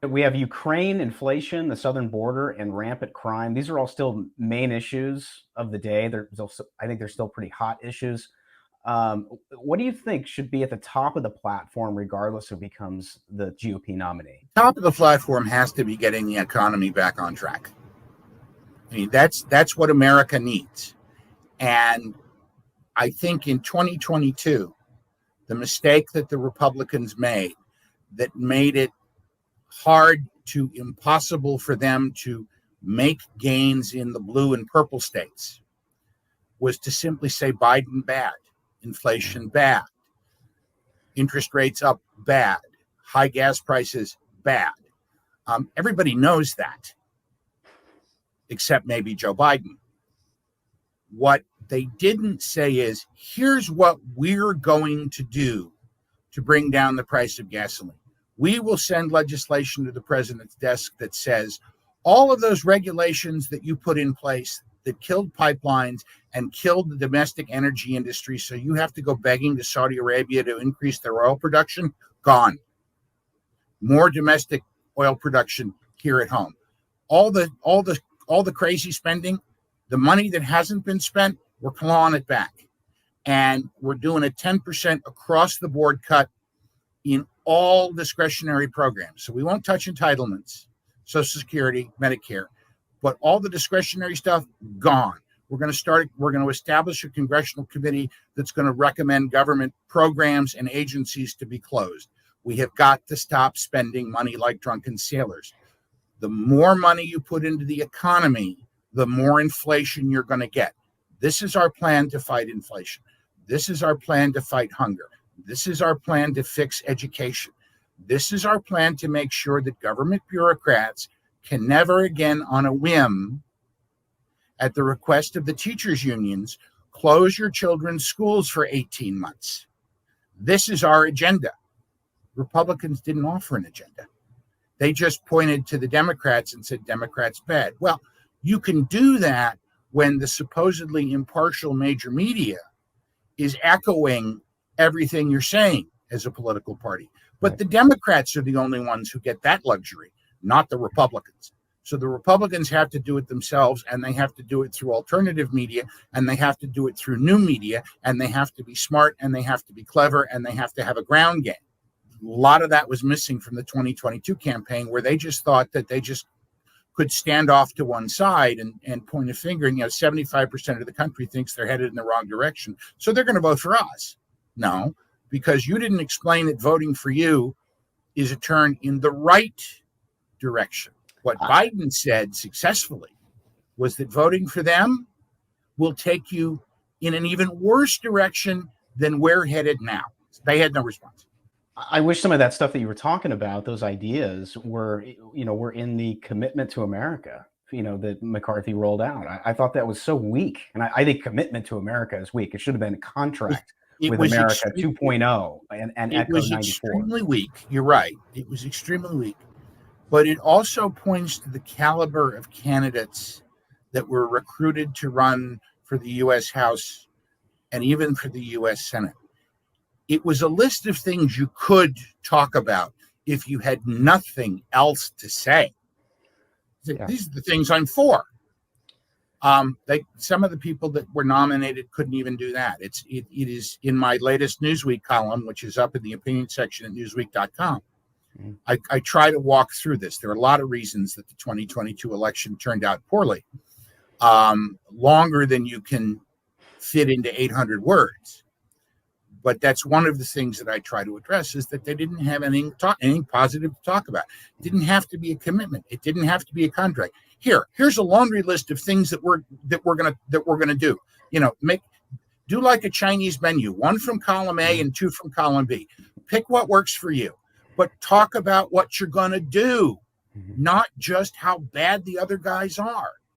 We have Ukraine, inflation, the southern border, and rampant crime. These are all still main issues of the day. I think they're still pretty hot issues. What do you think should be at the top of the platform, regardless of who becomes the GOP nominee? Top of the platform has to be getting the economy back on track. I mean, that's what America needs. And I think in 2022, the mistake that the Republicans made that made it hard to impossible for them to make gains in the blue and purple states was to simply say Biden bad, inflation bad, interest rates up bad, high gas prices bad. Everybody knows that, except maybe Joe Biden. What they didn't say is, here's what we're going to do to bring down the price of gasoline. We will send legislation to the president's desk that says all of those regulations that you put in place that killed pipelines and killed the domestic energy industry, so you have to go begging to Saudi Arabia to increase their oil production, gone. More domestic oil production here at home. All the crazy spending, the money that hasn't been spent, we're clawing it back. And we're doing a 10% across the board cut in all discretionary programs. So we won't touch entitlements, Social Security, Medicare, but all the discretionary stuff, gone. We're going to establish a congressional committee that's going to recommend government programs and agencies to be closed. We have got to stop spending money like drunken sailors. The more money you put into the economy, the more inflation you're going to get. This is our plan to fight inflation. This is our plan to fight hunger. This is our plan to fix education. This is our plan to make sure that government bureaucrats can never again, on a whim, at the request of the teachers' unions, close your children's schools for 18 months. This is our agenda. Republicans didn't offer an agenda. They just pointed to the Democrats and said, Democrats bad. Well, you can do that when the supposedly impartial major media is echoing everything you're saying as a political party. But the Democrats are the only ones who get that luxury, not the Republicans. So the Republicans have to do it themselves, and they have to do it through alternative media, and they have to do it through new media, and they have to be smart, and they have to be clever, and they have to have a ground game. A lot of that was missing from the 2022 campaign, where they just thought that they just could stand off to one side and point a finger. And 75% of the country thinks they're headed in the wrong direction, so they're going to vote for us. No, because you didn't explain that voting for you is a turn in the right direction. What Biden said successfully was that voting for them will take you in an even worse direction than we're headed now. They had no response. I wish some of that stuff that you were talking about, those ideas were in the commitment to America, that McCarthy rolled out. I thought that was so weak. And I think commitment to America is weak. It should have been a contract with America 2.0 and ECHO 94. It was extremely weak. You're right. It was extremely weak. But it also points to the caliber of candidates that were recruited to run for the U.S. House and even for the U.S. Senate. It was a list of things you could talk about if you had nothing else to say. Yeah. These are the things I'm for. Some of the people that were nominated couldn't even do that. It is in my latest Newsweek column, which is up in the opinion section at newsweek.com. I try to walk through this. There are a lot of reasons that the 2022 election turned out poorly, longer than you can fit into 800 words. But that's one of the things that I try to address, is that they didn't have anything positive to talk about. It didn't have to be a commitment. It didn't have to be a contract. Here's a laundry list of things that we're gonna do. Do like a Chinese menu, 1 from column A and 2 from column B. Pick what works for you, but talk about what you're gonna do, not just how bad the other guys are.